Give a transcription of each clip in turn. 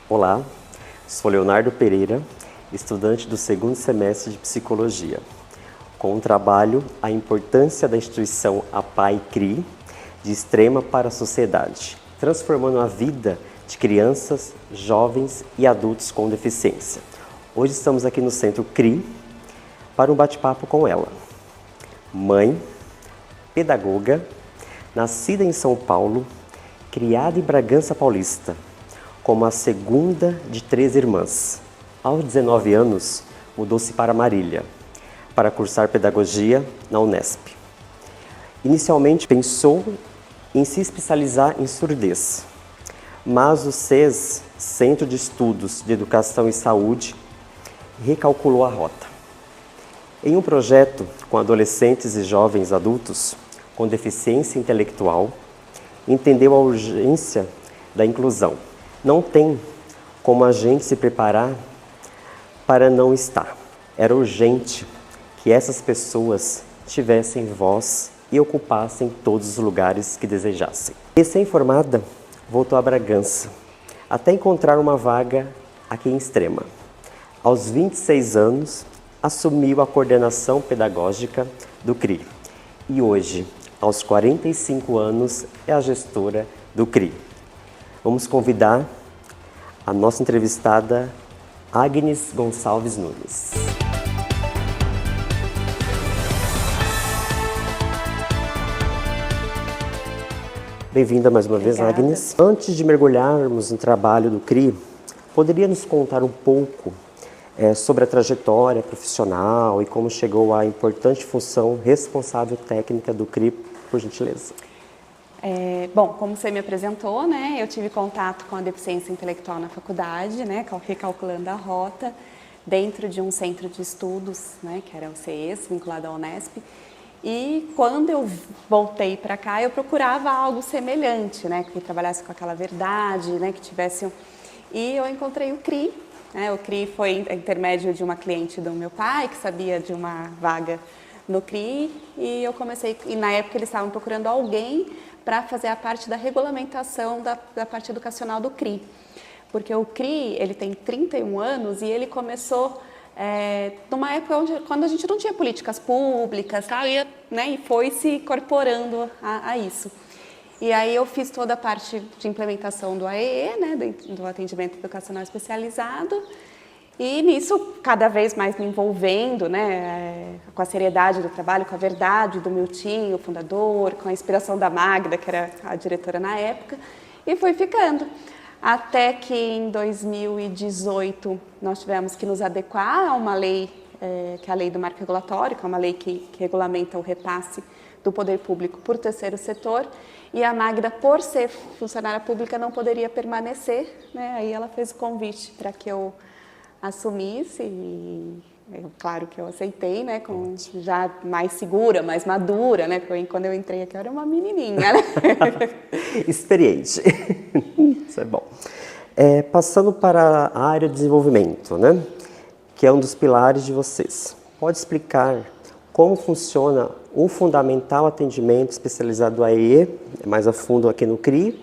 Olá, sou Leonardo Pereira, estudante do segundo semestre de Psicologia, com o trabalho A Importância da Instituição APAE-CRI, de extrema para a sociedade, transformando a vida de crianças, jovens e adultos com deficiência. Hoje estamos aqui no Centro CRI para um bate-papo com ela. Mãe, pedagoga, nascida em São Paulo, criada em Bragança Paulista, como a segunda de 3 irmãs. Aos 19 anos, mudou-se para Marília, para cursar pedagogia na Unesp. Inicialmente pensou em se especializar em surdez, mas o CES, Centro de Estudos de Educação e Saúde, recalculou a rota. Em um projeto com adolescentes e jovens adultos com deficiência intelectual, entendeu a urgência da inclusão. Não tem como a gente se preparar para não estar. Era urgente que essas pessoas tivessem voz e ocupassem todos os lugares que desejassem. Recém-formada, voltou a Bragança, até encontrar uma vaga aqui em Extrema. Aos 26 anos, assumiu a coordenação pedagógica do CRI. E hoje, aos 45 anos, é a gestora do CRI. Vamos convidar a nossa entrevistada Agnes Gonçalves Nunes. Bem-vinda mais uma vez, Agnes. Antes de mergulharmos no trabalho do CRI, poderia nos contar um pouco sobre a trajetória profissional e como chegou à importante função responsável técnica do CRI, por gentileza? Bom, como você me apresentou, né, eu tive contato com a deficiência intelectual na faculdade, né, recalculando a rota, dentro de um centro de estudos, né, que era o CES, vinculado à Unesp. E quando eu voltei para cá, eu procurava algo semelhante, né, que trabalhasse com aquela verdade, né, que tivesse... E eu encontrei o CRI, né, o CRI foi intermédio de uma cliente do meu pai, que sabia de uma vaga no CRI, e eu comecei, e na época eles estavam procurando alguém para fazer a parte da regulamentação da parte educacional do CRI. Porque o CRI, ele tem 31 anos e ele começou numa época quando a gente não tinha políticas públicas, tal, né, e foi se incorporando a isso. E aí eu fiz toda a parte de implementação do AEE, né, do atendimento educacional especializado, e nisso, cada vez mais me envolvendo, né, com a seriedade do trabalho, com a verdade do Milton, o fundador, com a inspiração da Magda, que era a diretora na época, e fui ficando. Até que em 2018 nós tivemos que nos adequar a uma lei, que é a lei do marco regulatório, que é uma lei que regulamenta o repasse do poder público por terceiro setor, e a Magda, por ser funcionária pública, não poderia permanecer, né, aí ela fez o convite para que eu assumisse e claro que eu aceitei, né, com já mais segura, mais madura, né, porque quando eu entrei aqui eu era uma menininha, né? Experiente, isso é bom. Passando para a área de desenvolvimento, né, que é um dos pilares de vocês, pode explicar como funciona o fundamental atendimento especializado do AEE, mais a fundo aqui no CRI,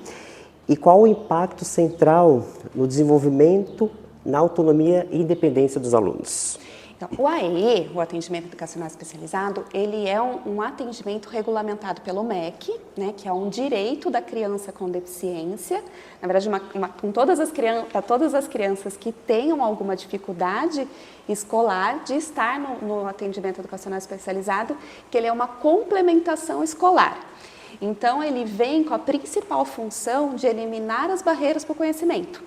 e qual o impacto central no desenvolvimento, na autonomia e independência dos alunos? Então, o AEE, o Atendimento Educacional Especializado, ele é um atendimento regulamentado pelo MEC, né, que é um direito da criança com deficiência, na verdade, com para todas as crianças que tenham alguma dificuldade escolar de estar no atendimento educacional especializado, que ele é uma complementação escolar. Então, ele vem com a principal função de eliminar as barreiras para o conhecimento.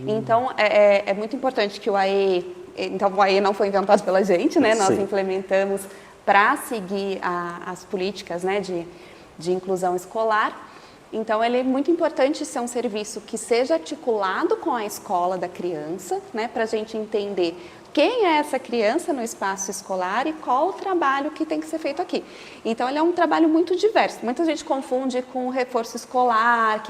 Então, é muito importante que o AEE... Então, o AEE não foi inventado pela gente, né? Nós implementamos para seguir as políticas, né, de inclusão escolar. Então, ele é muito importante ser um serviço que seja articulado com a escola da criança, né, para a gente entender quem é essa criança no espaço escolar e qual o trabalho que tem que ser feito aqui. Então, ele é um trabalho muito diverso. Muita gente confunde com reforço escolar.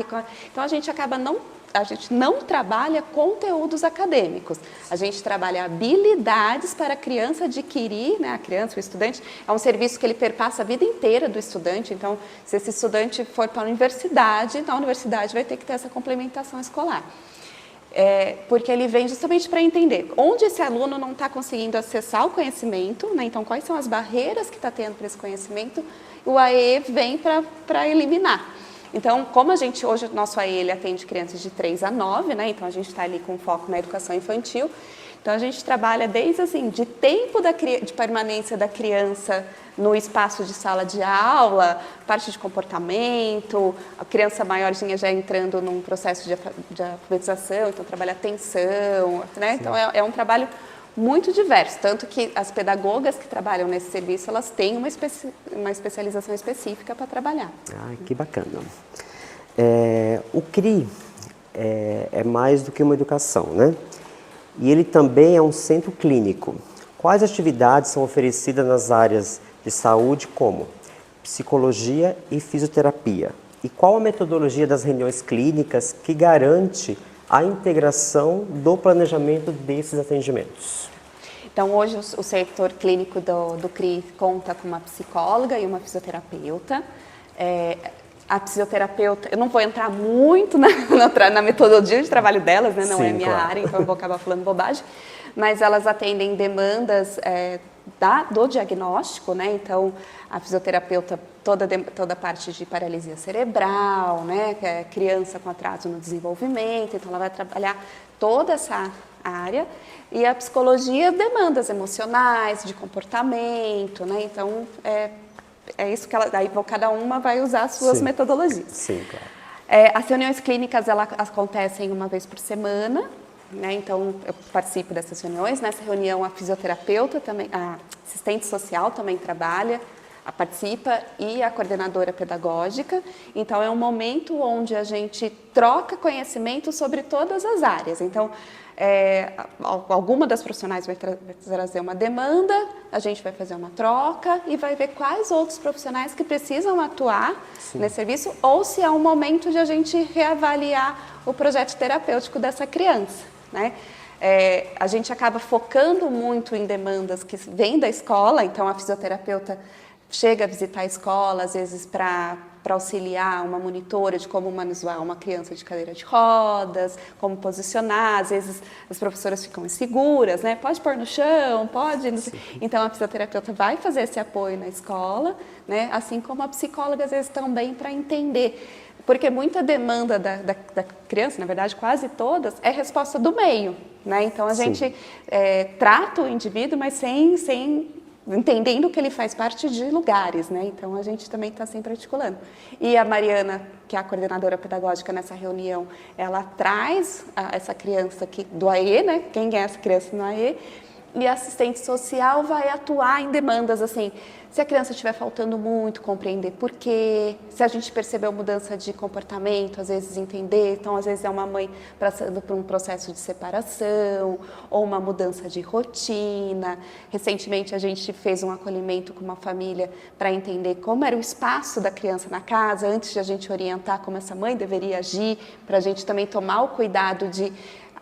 Então, a gente não trabalha conteúdos acadêmicos. A gente trabalha habilidades para a criança adquirir, né, a criança, o estudante. É um serviço que ele perpassa a vida inteira do estudante. Então, se esse estudante for para a universidade, na universidade vai ter que ter essa complementação escolar. porque ele vem justamente para entender onde esse aluno não está conseguindo acessar o conhecimento, né? Então quais são as barreiras que está tendo para esse conhecimento, o AE vem para eliminar. Então, como a gente, hoje o nosso AE ele atende crianças de 3 a 9, né? Então a gente está ali com foco na educação infantil. Então a gente trabalha desde assim, de tempo de permanência da criança no espaço de sala de aula, parte de comportamento, a criança maiorzinha já entrando num processo de alfabetização, então trabalha atenção, né? Então é um trabalho muito diverso, tanto que as pedagogas que trabalham nesse serviço, elas têm uma especialização específica para trabalhar. Ah, que bacana. O CRI é mais do que uma educação, né? E ele também é um centro clínico. Quais atividades são oferecidas nas áreas de saúde, como psicologia e fisioterapia? E qual a metodologia das reuniões clínicas que garante a integração do planejamento desses atendimentos? Então, hoje o setor clínico do CRI conta com uma psicóloga e uma fisioterapeuta. A fisioterapeuta, eu não vou entrar muito na metodologia de trabalho delas, né? Não é minha área, então eu vou acabar falando bobagem, mas elas atendem demandas do diagnóstico, né? Então, a fisioterapeuta, toda a parte de paralisia cerebral, né? Que é criança com atraso no desenvolvimento, então ela vai trabalhar toda essa área. E a psicologia, demandas emocionais, de comportamento, né? Então, é isso que cada uma vai usar as suas metodologias. Sim, claro. As reuniões clínicas, elas acontecem uma vez por semana, né? Então, eu participo dessas reuniões. Nessa reunião, a fisioterapeuta, também, a assistente social também trabalha, participa, e a coordenadora pedagógica. Então, é um momento onde a gente troca conhecimento sobre todas as áreas. Então, alguma das profissionais vai trazer uma demanda, a gente vai fazer uma troca e vai ver quais outros profissionais que precisam atuar nesse serviço, ou se é um momento de a gente reavaliar o projeto terapêutico dessa criança, né? A gente acaba focando muito em demandas que vêm da escola, então a fisioterapeuta chega a visitar a escola, às vezes para auxiliar uma monitora de como manusear uma criança de cadeira de rodas, como posicionar. Às vezes as professoras ficam inseguras, né? Pode pôr no chão, pode... Não sei. Então a fisioterapeuta vai fazer esse apoio na escola, né? Assim como a psicóloga às vezes também, para entender. Porque muita demanda da criança, na verdade quase todas, é resposta do meio, né? Então a gente trata o indivíduo, mas sem entendendo que ele faz parte de lugares, né? Então a gente também está sempre articulando. E a Mariana, que é a coordenadora pedagógica nessa reunião, ela traz essa criança do AE, né? Quem é essa criança no AE? E a assistente social vai atuar em demandas assim, se a criança estiver faltando muito, compreender por quê, se a gente percebeu mudança de comportamento, às vezes entender. Então, às vezes é uma mãe passando por um processo de separação ou uma mudança de rotina. Recentemente, a gente fez um acolhimento com uma família para entender como era o espaço da criança na casa, antes de a gente orientar como essa mãe deveria agir, para a gente também tomar o cuidado de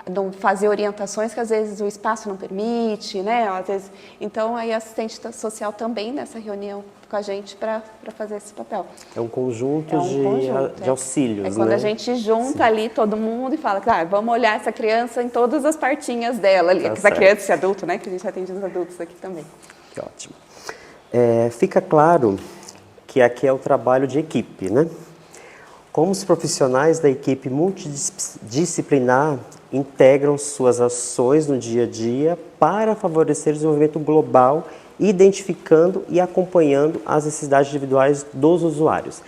não fazer orientações que às vezes o espaço não permite, né? Às vezes, então, aí a assistente social também nessa reunião com a gente para fazer esse papel. É um conjunto de auxílios, quando né? a gente junta ali todo mundo e fala, vamos olhar essa criança em todas as partinhas dela ali. Essa criança e esse adulto, né? Que a gente atende os adultos aqui também. Que ótimo. Fica claro que aqui é o trabalho de equipe, né? Como os profissionais da equipe multidisciplinar integram suas ações no dia a dia para favorecer o desenvolvimento global, identificando e acompanhando as necessidades individuais dos usuários.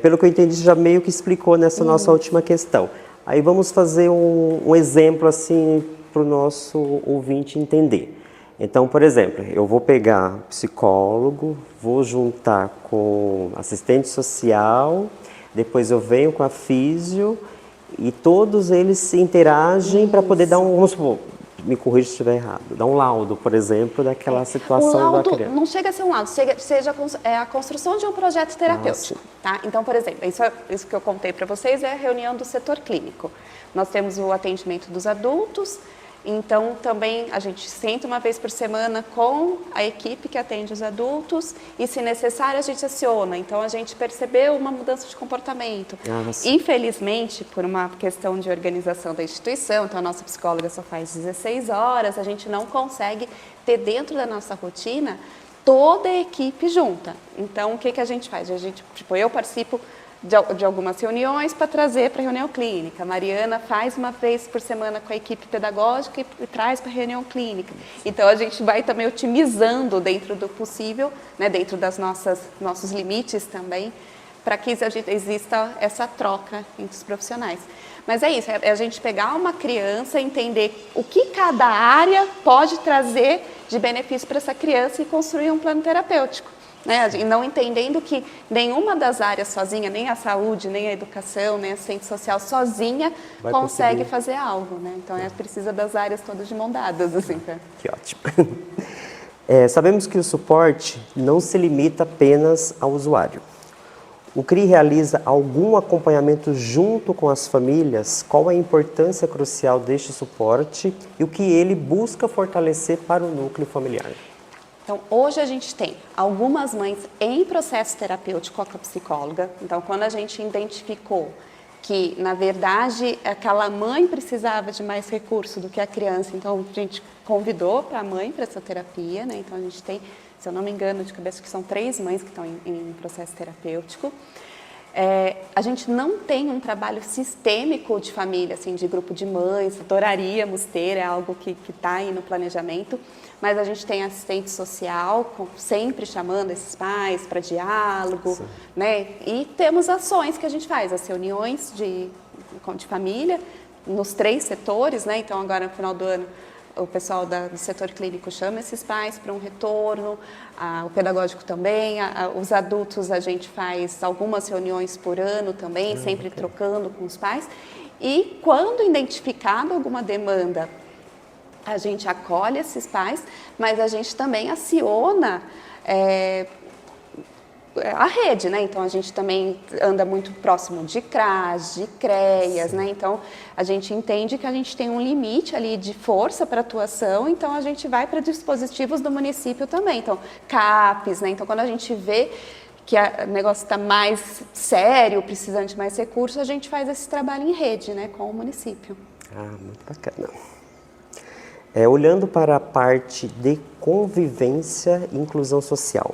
Pelo que eu entendi, já meio que explicou nessa nossa última questão. Aí vamos fazer um exemplo assim para o nosso ouvinte entender. Então, por exemplo, eu vou pegar psicólogo, vou juntar com assistente social, depois eu venho com a físio e todos eles se interagem para poder dar vamos supor, me corrija se estiver errado, dar um laudo, por exemplo, daquela situação da criança. Não chega a ser um laudo, seja a construção de um projeto terapêutico. Tá? Então, por exemplo, isso que eu contei para vocês é a reunião do setor clínico. Nós temos o atendimento dos adultos, Então, também a gente senta uma vez por semana com a equipe que atende os adultos e, se necessário, a gente aciona. Então, a gente percebeu uma mudança de comportamento. Infelizmente, por uma questão de organização da instituição, então a nossa psicóloga só faz 16 horas, a gente não consegue ter dentro da nossa rotina toda a equipe junta. Então, o que a gente faz? Eu participo de algumas reuniões para trazer para a reunião clínica. A Mariana faz uma vez por semana com a equipe pedagógica e traz para a reunião clínica. Então, a gente vai também otimizando dentro do possível, né, dentro das nossos limites também, para que exista essa troca entre os profissionais. Mas é isso, é a gente pegar uma criança, entender o que cada área pode trazer de benefício para essa criança e construir um plano terapêutico. Né? E não entendendo que nenhuma das áreas sozinha, nem a saúde, nem a educação, nem a assistente social sozinha consegue fazer algo. Né? Então, precisa das áreas todas de mão dadas. Assim, Que ótimo. Sabemos que o suporte não se limita apenas ao usuário. O CRI realiza algum acompanhamento junto com as famílias? Qual a importância crucial deste suporte e o que ele busca fortalecer para o núcleo familiar? Então, hoje a gente tem algumas mães em processo terapêutico com a psicóloga. Então, quando a gente identificou que, na verdade, aquela mãe precisava de mais recurso do que a criança, então a gente convidou para a mãe para essa terapia, né? Então, a gente tem, se eu não me engano, de cabeça que são 3 mães que estão em processo terapêutico. A gente não tem um trabalho sistêmico de família, assim, de grupo de mães, adoraríamos ter, é algo que está aí no planejamento, mas a gente tem assistente social, sempre chamando esses pais para diálogo, né? E temos ações que a gente faz, as reuniões de família, nos 3 setores, né? Então, agora no final do ano, o pessoal do setor clínico chama esses pais para um retorno, o pedagógico também, os adultos a gente faz algumas reuniões por ano também, sempre trocando com os pais. E quando identificado alguma demanda, a gente acolhe esses pais, mas a gente também aciona a rede, né? Então, a gente também anda muito próximo de CRAS, de CREAS, né? Então, a gente entende que a gente tem um limite ali de força para atuação, então a gente vai para dispositivos do município também. Então, CAPES, né? Então, quando a gente vê que o negócio está mais sério, precisando de mais recursos, a gente faz esse trabalho em rede, né? Com o município. Muito bacana. Olhando para a parte de convivência e inclusão social,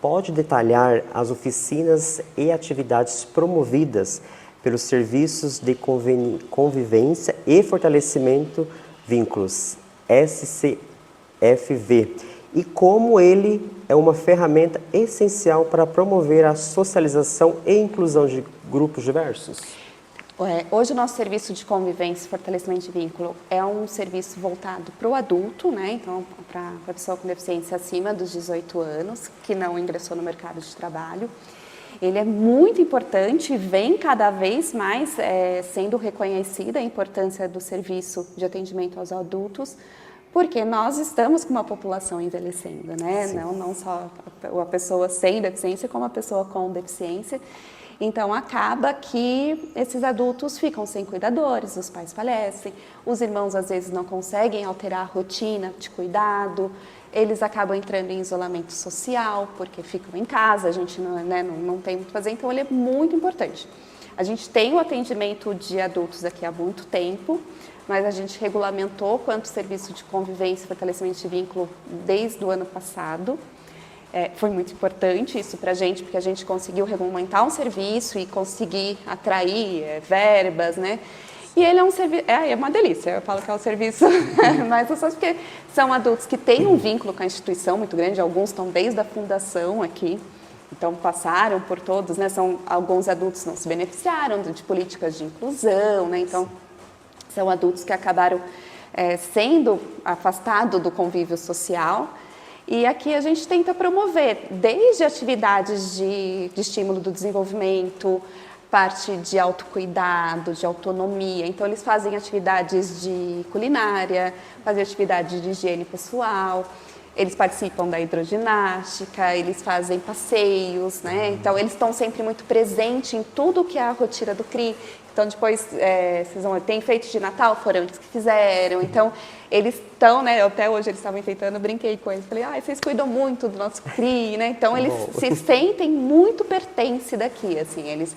pode detalhar as oficinas e atividades promovidas pelos serviços de convivência e fortalecimento vínculos, SCFV, e como ele é uma ferramenta essencial para promover a socialização e inclusão de grupos diversos? Hoje o nosso serviço de convivência e fortalecimento de vínculo é um serviço voltado para o adulto, né? Então, para a pessoa com deficiência acima dos 18 anos, que não ingressou no mercado de trabalho. Ele é muito importante e vem cada vez mais sendo reconhecida a importância do serviço de atendimento aos adultos, porque nós estamos com uma população envelhecendo, né? Não só a pessoa sem deficiência, como a pessoa com deficiência. Então, acaba que esses adultos ficam sem cuidadores, os pais falecem, os irmãos às vezes não conseguem alterar a rotina de cuidado, eles acabam entrando em isolamento social, porque ficam em casa, a gente não tem muito o que fazer, então ele é muito importante. A gente tem o atendimento de adultos aqui há muito tempo, mas a gente regulamentou quanto serviço de convivência e fortalecimento de vínculo desde o ano passado. Foi muito importante isso para a gente, porque a gente conseguiu regulamentar um serviço e conseguir atrair verbas, né? E ele é um serviço, é uma delícia, eu falo que é um serviço mais gostoso, porque são adultos que têm um vínculo com a instituição muito grande, alguns estão desde a fundação aqui, então passaram por todos, né? Alguns adultos não se beneficiaram de políticas de inclusão, né? Então, são adultos que acabaram sendo afastados do convívio social. E aqui a gente tenta promover desde atividades de estímulo do desenvolvimento, parte de autocuidado, de autonomia. Então, eles fazem atividades de culinária, fazem atividades de higiene pessoal, eles participam da hidroginástica, eles fazem passeios, né? Então, eles estão sempre muito presentes em tudo que é a rotina do CRI. Então, depois, vocês vão ver, tem enfeite de Natal, foram eles que fizeram. Então, eles estão, né, até hoje eles estavam enfeitando, eu brinquei com eles. Falei, vocês cuidam muito do nosso CRI, né? Então, eles se sentem muito pertence daqui, assim, eles...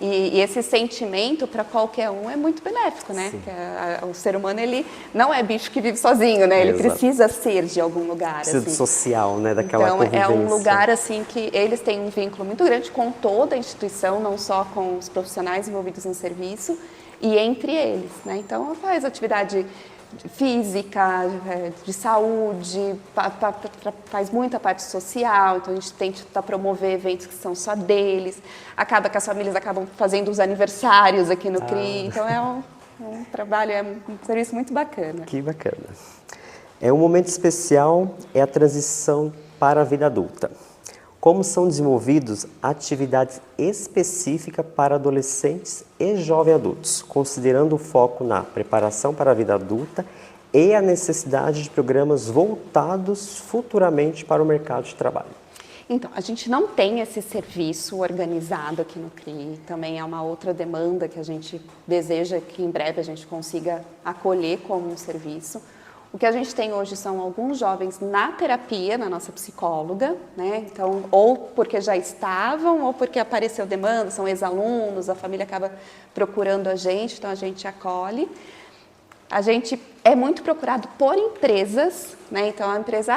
E esse sentimento, para qualquer um, é muito benéfico, né? Porque o ser humano, ele não é bicho que vive sozinho, né? Ele precisa ser de algum lugar, precisa assim. do social, né? Daquela então, convivência. é um lugar, assim, que eles têm um vínculo muito grande com toda a instituição, não só com os profissionais envolvidos no serviço, e entre eles, né? Então, faz atividade física, de saúde, faz muita parte social, então a gente tenta promover eventos que são só deles, acaba que as famílias acabam fazendo os aniversários aqui no CRI, então é um trabalho, é um serviço muito bacana. Que bacana. Um momento especial é a transição para a vida adulta. Como são desenvolvidas atividades específicas para adolescentes e jovens adultos, considerando o foco na preparação para a vida adulta e a necessidade de programas voltados futuramente para o mercado de trabalho? Então, a gente não tem esse serviço organizado aqui no CRI, também é uma outra demanda que a gente deseja que em breve a gente consiga acolher como um serviço. O que a gente tem hoje são alguns jovens na terapia, na nossa psicóloga, né? Então, ou porque já estavam, ou porque apareceu demanda, são ex-alunos, a família acaba procurando a gente, então a gente acolhe. A gente é muito procurado por empresas, né? Então a empresa,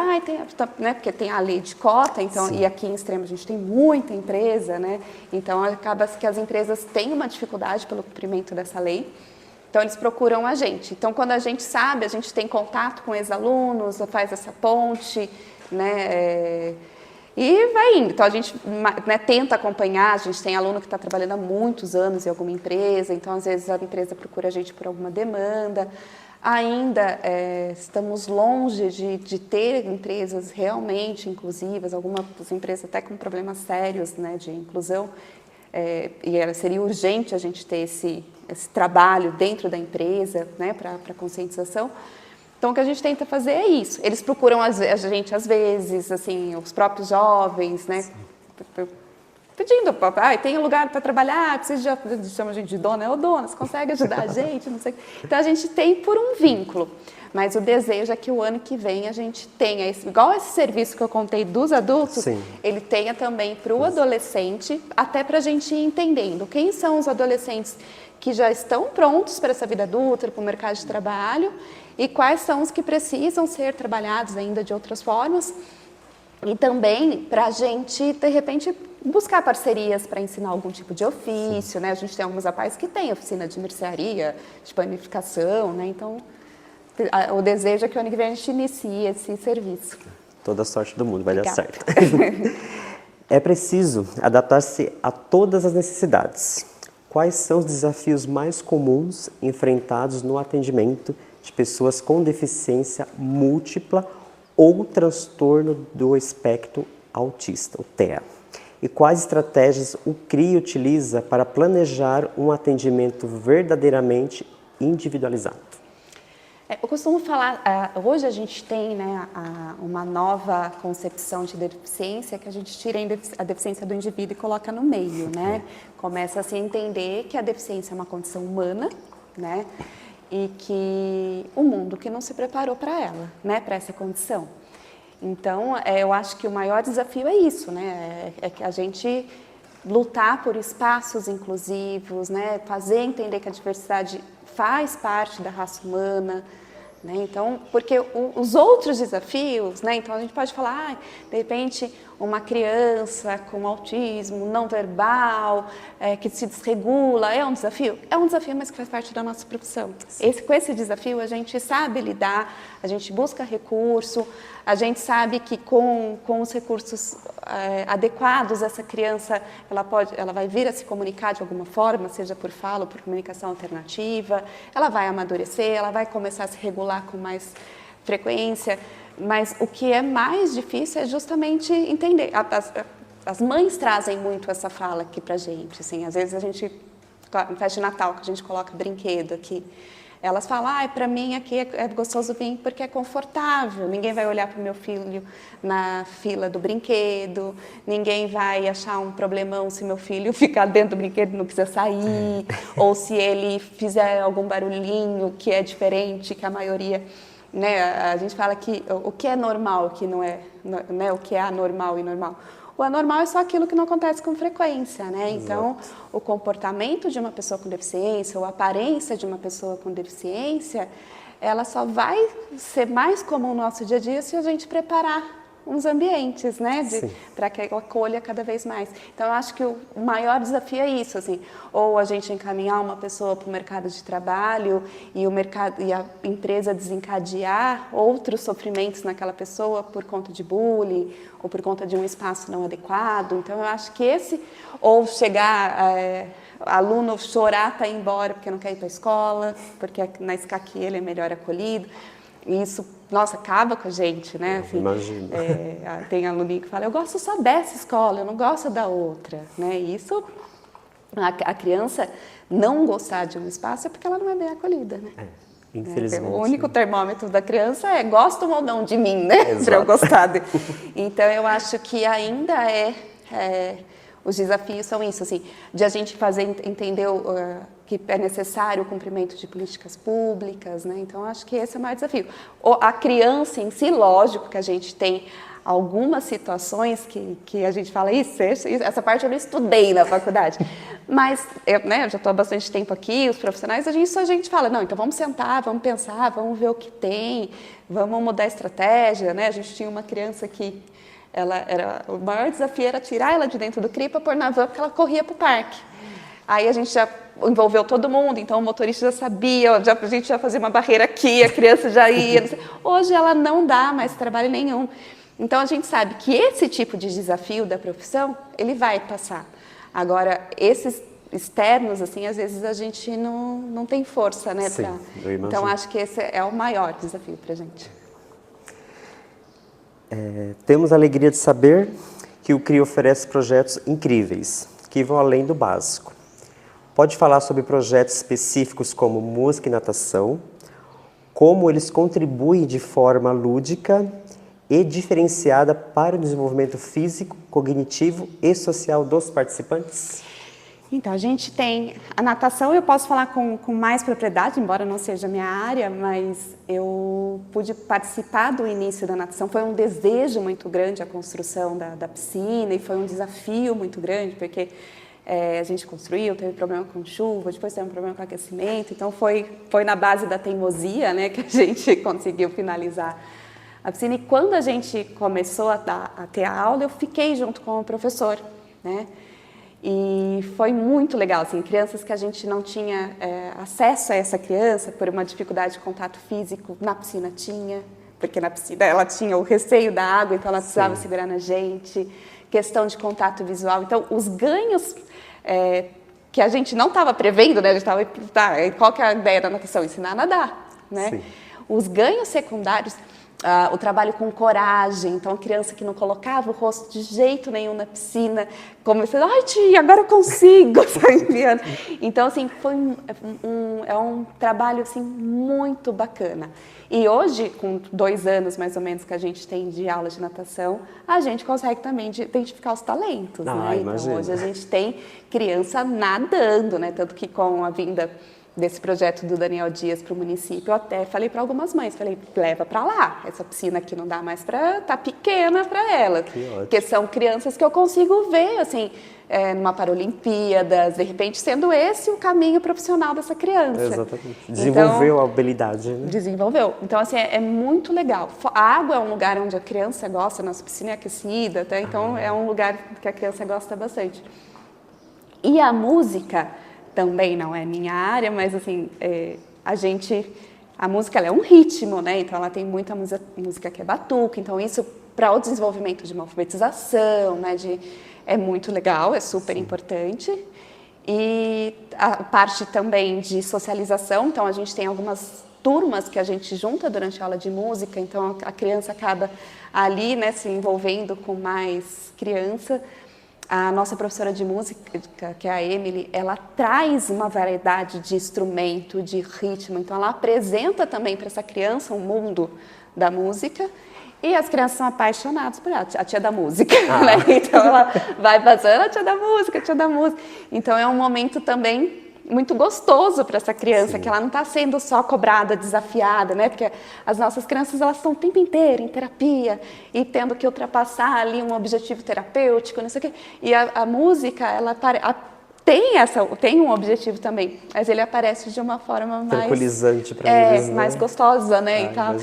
né? Porque tem a lei de cota, então, e aqui em Extrema a gente tem muita empresa, né? Então acaba que as empresas têm uma dificuldade pelo cumprimento dessa lei. Então, eles procuram a gente. Então, quando a gente sabe, a gente tem contato com ex-alunos, faz essa ponte, né? E vai indo. Então, a gente, né, tenta acompanhar. A gente tem aluno que está trabalhando há muitos anos em alguma empresa. Então, às vezes, a empresa procura a gente por alguma demanda. Ainda estamos longe de ter empresas realmente inclusivas. Algumas empresas até com problemas sérios, né, de inclusão. E seria urgente a gente ter esse trabalho dentro da empresa, né, para conscientização. Então, o que a gente tenta fazer é isso. Eles procuram a gente, às vezes, assim, os próprios jovens, né, pedindo, tem lugar para trabalhar, precisa chama a gente de dona, dona, você consegue ajudar a gente, não sei. Então, a gente tem por um vínculo. Mas o desejo é que o ano que vem a gente tenha, igual esse serviço que eu contei dos adultos, ele tenha também para o adolescente, até para a gente ir entendendo quem são os adolescentes que já estão prontos para essa vida adulta, para o mercado de trabalho, e quais são os que precisam ser trabalhados ainda de outras formas. E também para a gente, de repente, buscar parcerias para ensinar algum tipo de ofício, né? A gente tem alguns rapazes que têm oficina de mercearia, de panificação, né? Então, o desejo é que o ano que vem a gente inicie esse serviço. Toda a sorte do mundo, vai dar certo. É preciso adaptar-se a todas as necessidades. Quais são os desafios mais comuns enfrentados no atendimento de pessoas com deficiência múltipla ou transtorno do espectro autista, o TEA? E quais estratégias o CRI utiliza para planejar um atendimento verdadeiramente individualizado? Eu costumo falar, hoje a gente tem, né, uma nova concepção de deficiência, que a gente tira a deficiência do indivíduo e coloca no meio, né? Começa a se entender que a deficiência é uma condição humana, né? E que o mundo que não se preparou para ela, né, para essa condição. Então, eu acho que o maior desafio é isso, né? É que a gente lutar por espaços inclusivos, né? Fazer entender que a diversidade faz parte da raça humana, né? Então, porque os outros desafios, né? Então a gente pode falar, de repente, uma criança com autismo não verbal, que se desregula, é um desafio? É um desafio, mas que faz parte da nossa profissão. Com esse desafio a gente sabe lidar, a gente busca recurso, a gente sabe que com os recursos adequados, essa criança ela vai vir a se comunicar de alguma forma, seja por fala ou por comunicação alternativa, ela vai amadurecer, ela vai começar a se regular com mais frequência, mas o que é mais difícil é justamente entender. As mães trazem muito essa fala aqui pra gente, assim, às vezes a gente, em festa de Natal, que a gente coloca brinquedo aqui, elas falam, para mim aqui é gostoso vir porque é confortável, ninguém vai olhar para o meu filho na fila do brinquedo, ninguém vai achar um problemão se meu filho ficar dentro do brinquedo e não quiser sair, ou se ele fizer algum barulhinho que é diferente, que a maioria... Né, a gente fala que o que é normal, o que não é, né, o que é anormal e normal. O anormal é só aquilo que não acontece com frequência, né? Então, o comportamento de uma pessoa com deficiência, ou a aparência de uma pessoa com deficiência, ela só vai ser mais comum no nosso dia a dia se a gente preparar uns ambientes, né, para que ela acolha cada vez mais. Então, eu acho que o maior desafio é isso, assim, ou a gente encaminhar uma pessoa para o mercado de trabalho e a empresa desencadear outros sofrimentos naquela pessoa por conta de bullying ou por conta de um espaço não adequado. Então, eu acho que ou chegar aluno chorar para ir embora porque não quer ir para a escola, porque na SCAC ele é melhor acolhido. E isso, nossa, acaba com a gente, né? Assim, imagino. Tem aluninho que fala, eu gosto só dessa escola, eu não gosto da outra, né? E isso, a criança não gostar de um espaço é porque ela não é bem acolhida, né? Infelizmente. O único termômetro da criança é gostam ou não de mim, né? Para eu gostar. Então, eu acho que ainda os desafios são isso, assim, de a gente fazer entender que é necessário o cumprimento de políticas públicas, né? Então, acho que esse é o maior desafio. A criança em si, lógico que a gente tem algumas situações que a gente fala, essa parte eu não estudei na faculdade, mas eu já estou há bastante tempo aqui, os profissionais, a gente fala, não, então vamos sentar, vamos pensar, vamos ver o que tem, vamos mudar a estratégia, né? A gente tinha uma criança que o maior desafio era tirar ela de dentro do CRI para pôr na van, porque ela corria para o parque. Aí a gente já envolveu todo mundo, então o motorista já sabia, a gente já fazia uma barreira aqui, a criança já ia. Hoje ela não dá mais trabalho nenhum. Então a gente sabe que esse tipo de desafio da profissão, ele vai passar. Agora, esses externos, assim, às vezes a gente não tem força, né? Sim, eu imagino. Então acho que esse é o maior desafio para a gente. Temos a alegria de saber que o CRI oferece projetos incríveis, que vão além do básico. Pode falar sobre projetos específicos como música e natação, como eles contribuem de forma lúdica e diferenciada para o desenvolvimento físico, cognitivo e social dos participantes? Então, a gente tem a natação, eu posso falar com mais propriedade, embora não seja a minha área, mas eu pude participar do início da natação. Foi um desejo muito grande a construção da piscina e foi um desafio muito grande, porque a gente construiu, teve problema com chuva, depois teve um problema com aquecimento, então foi na base da teimosia, né, que a gente conseguiu finalizar a piscina. E quando a gente começou a ter a aula, eu fiquei junto com o professor, né? E foi muito legal, assim, crianças que a gente não tinha acesso a essa criança por uma dificuldade de contato físico, na piscina tinha, porque na piscina ela tinha o receio da água, então ela precisava segurar na gente, questão de contato visual. Então, os ganhos que a gente não estava prevendo, né, a gente estava, qual que é a ideia da natação? Ensinar a nadar, né? Sim. Os ganhos secundários... o trabalho com coragem, então a criança que não colocava o rosto de jeito nenhum na piscina, começando, ai tia, agora eu consigo, sabe? Então, assim, foi um trabalho assim, muito bacana. E hoje, com 2 anos mais ou menos que a gente tem de aula de natação, a gente consegue também identificar os talentos, né? Então, hoje a gente tem criança nadando, né? Tanto que com a vinda desse projeto do Daniel Dias para o município, eu até falei para algumas mães, falei, leva para lá, essa piscina aqui não dá mais para, tá pequena para ela, porque são crianças que eu consigo ver, assim, numa Paralimpíadas, de repente sendo esse o caminho profissional dessa criança. Exatamente. Desenvolveu a habilidade, né? Desenvolveu. Então, assim, é muito legal. A água é um lugar onde a criança gosta, nossa piscina é aquecida, tá? Então é um lugar que a criança gosta bastante. E a música também não é minha área, mas assim, a música ela é um ritmo, né? Então ela tem muita música que é batuque, então isso para o desenvolvimento de uma alfabetização, né? É muito legal, é super importante. E a parte também de socialização, então a gente tem algumas turmas que a gente junta durante a aula de música, então a criança acaba ali, né, se envolvendo com mais criança. A nossa professora de música, que é a Emily, ela traz uma variedade de instrumento, de ritmo, então ela apresenta também para essa criança um mundo da música e as crianças são apaixonadas por ela, a tia da música, né? Então ela vai passando, a tia da música, a tia da música. Então é um momento também muito gostoso para essa criança, sim, que ela não está sendo só cobrada, desafiada, né? Porque as nossas crianças, elas estão o tempo inteiro em terapia e tendo que ultrapassar ali um objetivo terapêutico, não sei o quê. E a música, ela tem um objetivo também, mas ele aparece de uma forma mais tranquilizante para eles, né? Mais gostosa, né? E tal.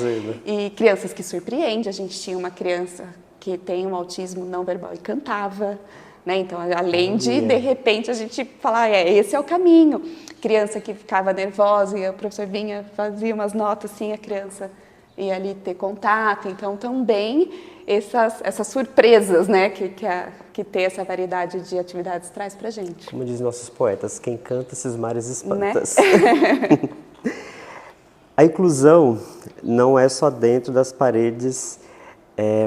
E crianças que surpreendem. A gente tinha uma criança que tem um autismo não verbal e cantava. Né? Então, além de repente, a gente falar, esse é o caminho. Criança que ficava nervosa e o professor vinha, fazia umas notas assim, a criança ia ali ter contato. Então, também essas surpresas, né, que ter essa variedade de atividades traz pra gente. Como dizem nossos poetas, quem canta esses mares espantas. Né? A inclusão não é só dentro das paredes,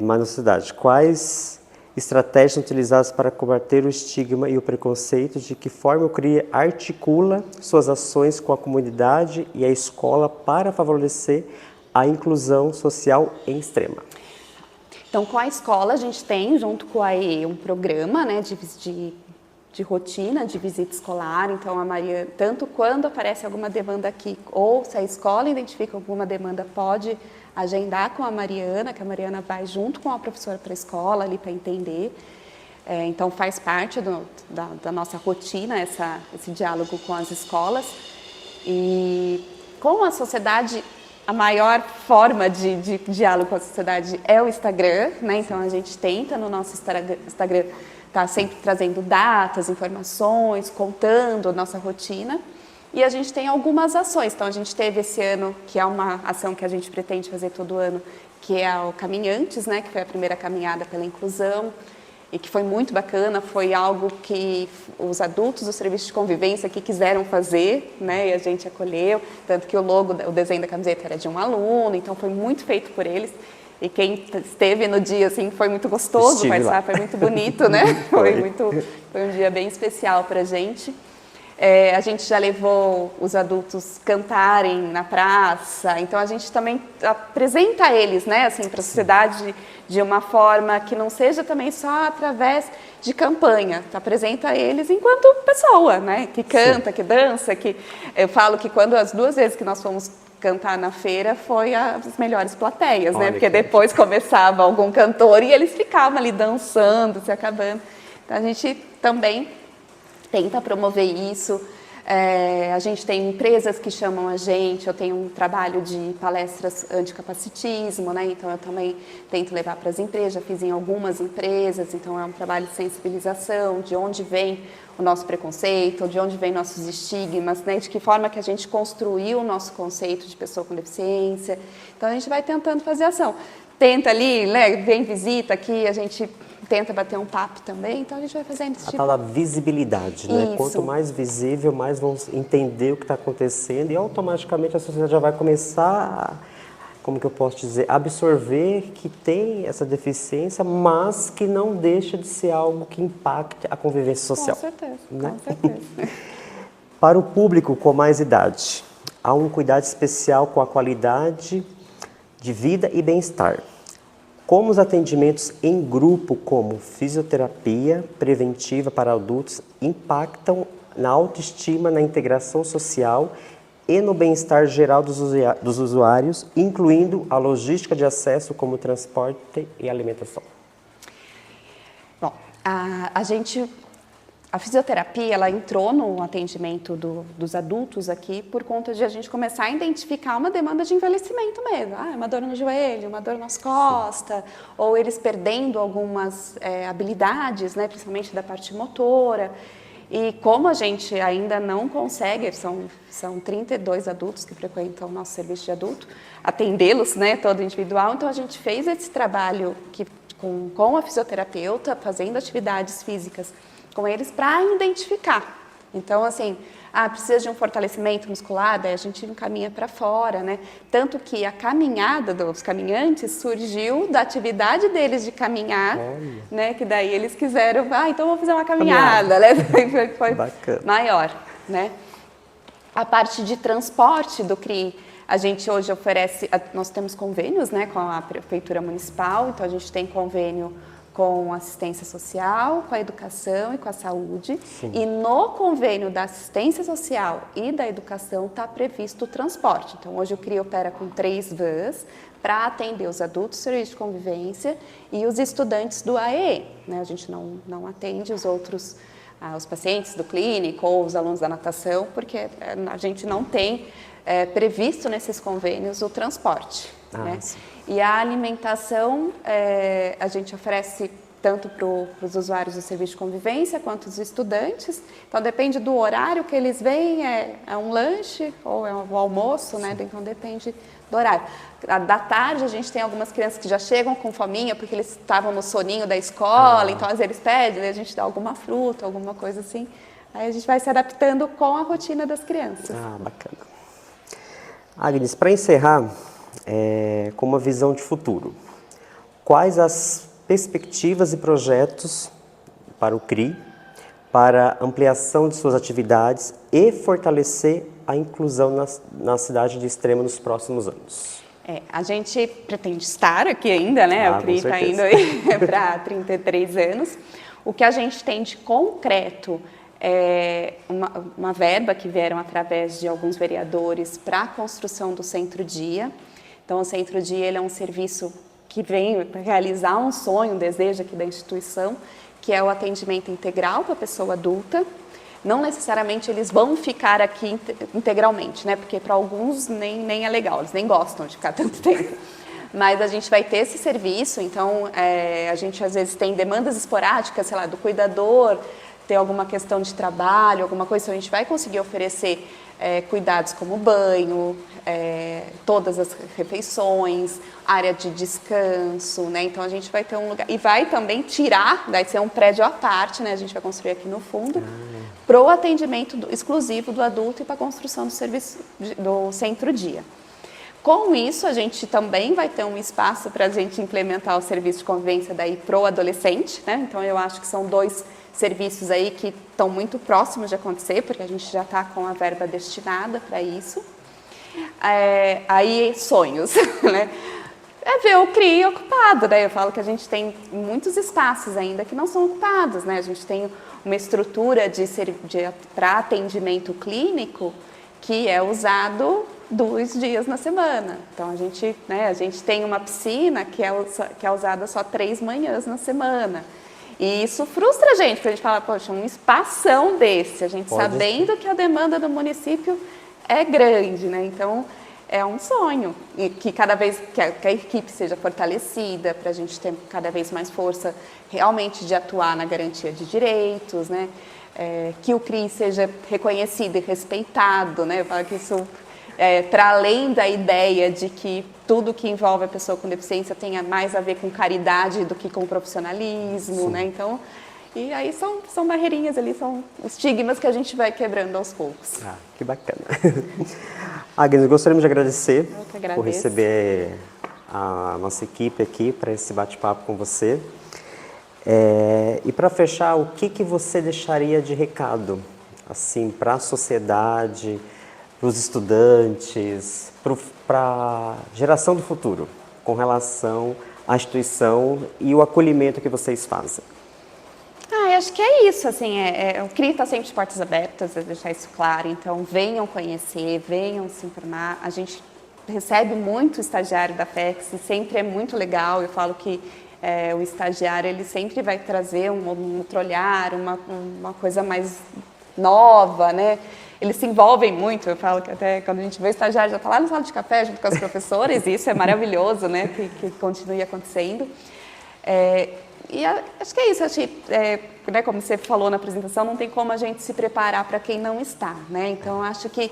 mas na sociedade. Quais estratégias são utilizadas para combater o estigma e o preconceito? De que forma o CRI articula suas ações com a comunidade e a escola para favorecer a inclusão social em extrema? Então, com a escola, a gente tem, junto com a EE, um programa, né, de rotina, de visita escolar. Então, a Maria, tanto quando aparece alguma demanda aqui, ou se a escola identifica alguma demanda, pode agendar com a Mariana, que a Mariana vai junto com a professora para a escola ali para entender. Então faz parte da nossa rotina esse diálogo com as escolas. E com a sociedade, a maior forma de diálogo com a sociedade é o Instagram, né? Então a gente tenta no nosso Instagram estar sempre trazendo datas, informações, contando a nossa rotina. E a gente tem algumas ações. Então, a gente teve esse ano, que é uma ação que a gente pretende fazer todo ano, que é o Caminhantes, né? Que foi a primeira caminhada pela inclusão e que foi muito bacana. Foi algo que os adultos do serviço de convivência aqui quiseram fazer, né? E a gente acolheu. Tanto que o logo, o desenho da camiseta era de um aluno, então foi muito feito por eles. E quem esteve no dia, assim, foi muito gostoso participar, foi muito bonito, né? Foi um dia bem especial para a gente. A gente já levou os adultos cantarem na praça, então a gente também apresenta eles, né, assim, para a sociedade de uma forma que não seja também só através de campanha, apresenta eles enquanto pessoa, né, que canta, sim, que dança, que eu falo que quando as 2 vezes que nós fomos cantar na feira foi as melhores plateias, né, porque depois começava algum cantor e eles ficavam ali dançando, se acabando. Então a gente também tenta promover isso. A gente tem empresas que chamam a gente, eu tenho um trabalho de palestras anticapacitismo, né? Então eu também tento levar para as empresas, já fiz em algumas empresas, então é um trabalho de sensibilização, de onde vem o nosso preconceito, de onde vem nossos estigmas, né? De que forma que a gente construiu o nosso conceito de pessoa com deficiência. Então a gente vai tentando fazer ação. Tenta ali, né? Vem visita aqui, a gente tenta bater um papo também, então a gente vai fazendo esse tipo. A tal da visibilidade, né? Isso. Quanto mais visível, mais vão entender o que está acontecendo e automaticamente a sociedade já vai começar, como que eu posso dizer, absorver que tem essa deficiência, mas que não deixa de ser algo que impacte a convivência social. Com certeza, né? Com certeza. Para o público com mais idade, há um cuidado especial com a qualidade de vida e bem-estar. Como os atendimentos em grupo, como fisioterapia preventiva para adultos, impactam na autoestima, na integração social e no bem-estar geral dos usuários, incluindo a logística de acesso como transporte e alimentação? Bom, a fisioterapia, ela entrou no atendimento dos adultos aqui por conta de a gente começar a identificar uma demanda de envelhecimento mesmo. Uma dor no joelho, uma dor nas costas, sim, ou eles perdendo algumas habilidades, né, principalmente da parte motora. E como a gente ainda não consegue, são 32 adultos que frequentam o nosso serviço de adulto, atendê-los, né, todo individual, então a gente fez esse trabalho com a fisioterapeuta, fazendo atividades físicas com eles para identificar. Então, assim, precisa de um fortalecimento muscular, daí a gente encaminha para fora, né? Tanto que a caminhada dos caminhantes surgiu da atividade deles de caminhar, né? Que daí eles quiseram, então vou fazer uma caminhada, né? Foi Bacana. maior, né? A parte de transporte do CRI, a gente hoje oferece, nós temos convênios, né, com a Prefeitura Municipal, então a gente tem convênio com a assistência social, com a educação e com a saúde. Sim. E no convênio da assistência social e da educação está previsto o transporte. Então hoje o CRI opera com 3 vans para atender os adultos do serviço de convivência e os estudantes do AEE, né? A gente não atende os outros, os pacientes do clínico ou os alunos da natação, porque a gente não tem previsto nesses convênios o transporte. Né? E a alimentação a gente oferece tanto para os usuários do serviço de convivência quanto os estudantes. Então depende do horário que eles vêm, é um lanche ou é um almoço, né? Então depende do horário. Da tarde a gente tem algumas crianças que já chegam com fominha porque eles estavam no soninho da escola, então às vezes eles pedem, a gente dá alguma fruta, alguma coisa assim. Aí a gente vai se adaptando com a rotina das crianças. Bacana. Agnes, para encerrar, com uma visão de futuro, quais as perspectivas e projetos para o CRI, para ampliação de suas atividades e fortalecer a inclusão na cidade de Extrema nos próximos anos? A gente pretende estar aqui ainda, né? O CRI está indo para 33 anos. O que a gente tem de concreto é uma verba que vieram através de alguns vereadores para a construção do Centro-Dia. Então, o Centro-Dia ele é um serviço que vem realizar um sonho, um desejo aqui da instituição, que é o atendimento integral para a pessoa adulta. Não necessariamente eles vão ficar aqui integralmente, né? Porque para alguns nem é legal, eles nem gostam de ficar tanto tempo. Mas a gente vai ter esse serviço, então a gente às vezes tem demandas esporádicas, sei lá, do cuidador, ter alguma questão de trabalho, alguma coisa, então a gente vai conseguir oferecer cuidados como banho, todas as refeições, área de descanso, né? Então a gente vai ter um lugar, e vai também vai ser um prédio à parte, né? A gente vai construir aqui no fundo, para o atendimento exclusivo do adulto e para a construção do serviço do Centro-Dia. Com isso, a gente também vai ter um espaço para a gente implementar o serviço de convivência daí pro adolescente, né? Então eu acho que são 2 serviços aí que estão muito próximos de acontecer, porque a gente já está com a verba destinada para isso. Aí, sonhos, né? Ver o CRI ocupado, né? Eu falo que a gente tem muitos espaços ainda que não são ocupados, né? A gente tem uma estrutura para atendimento clínico que é usado 2 dias na semana. Então, a gente tem uma piscina que é usada só 3 manhãs na semana. E isso frustra a gente, porque a gente fala, poxa, um espação desse, a gente sabendo que a demanda do município é grande, né? Então, é um sonho e que cada vez que a equipe seja fortalecida, para a gente ter cada vez mais força realmente de atuar na garantia de direitos, né? Que o CRI seja reconhecido e respeitado, né? Eu falo que isso para além da ideia de que tudo que envolve a pessoa com deficiência tenha mais a ver com caridade do que com profissionalismo, né? Então, e aí são barreirinhas ali, são estigmas que a gente vai quebrando aos poucos. Que bacana. Agnes, gostaríamos de agradecer por receber a nossa equipe aqui para esse bate-papo com você. E para fechar, o que você deixaria de recado assim, para a sociedade, para os estudantes, para a geração do futuro, com relação à instituição e o acolhimento que vocês fazem? Acho que é isso, assim, o CRI está sempre de portas abertas, deixar isso claro, então venham conhecer, venham se informar. A gente recebe muito estagiário da FEX e sempre é muito legal, eu falo que o estagiário ele sempre vai trazer um outro olhar, uma coisa mais nova, né? Eles se envolvem muito, eu falo que até quando a gente vê o estagiário já está lá na sala de café junto com as professoras, e isso é maravilhoso, né? Que continue acontecendo. E acho que é isso, né, como você falou na apresentação, não tem como a gente se preparar para quem não está, né? Então, acho que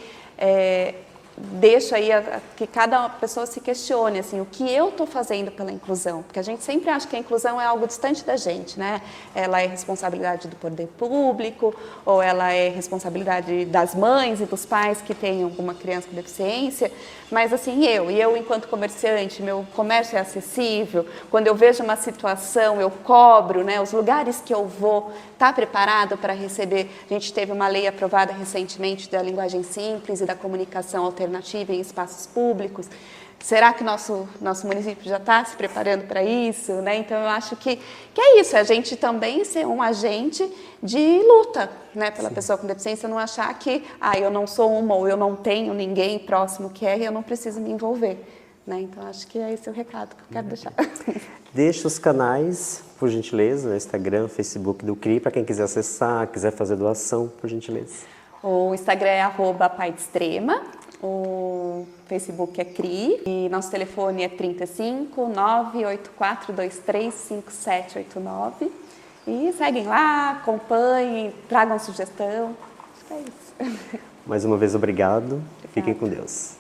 deixo aí que cada pessoa se questione, assim, o que eu estou fazendo pela inclusão, porque a gente sempre acha que a inclusão é algo distante da gente, né? Ela é responsabilidade do poder público, ou ela é responsabilidade das mães e dos pais que têm alguma criança com deficiência, mas assim, eu enquanto comerciante, meu comércio é acessível, quando eu vejo uma situação, eu cobro, né? Os lugares que eu vou, tá preparado para receber? A gente teve uma lei aprovada recentemente da linguagem simples e da comunicação alternativa em espaços públicos. Será que nosso município já está se preparando para isso? Né? Então, eu acho que é isso, a gente também ser um agente de luta, né, pela pessoa com deficiência, não achar que eu não sou uma ou eu não tenho ninguém próximo que é e eu não preciso me envolver. Né? Então, acho que é esse o recado que eu quero deixar. Deixe os canais, por gentileza, Instagram, Facebook do CRI, para quem quiser acessar, quiser fazer doação, por gentileza. O Instagram é @paideextrema, o Facebook é CRI e nosso telefone é 35 98423 5789. E seguem lá, acompanhem, tragam sugestão. Acho que é isso. Mais uma vez, obrigado. Fiquem com Deus.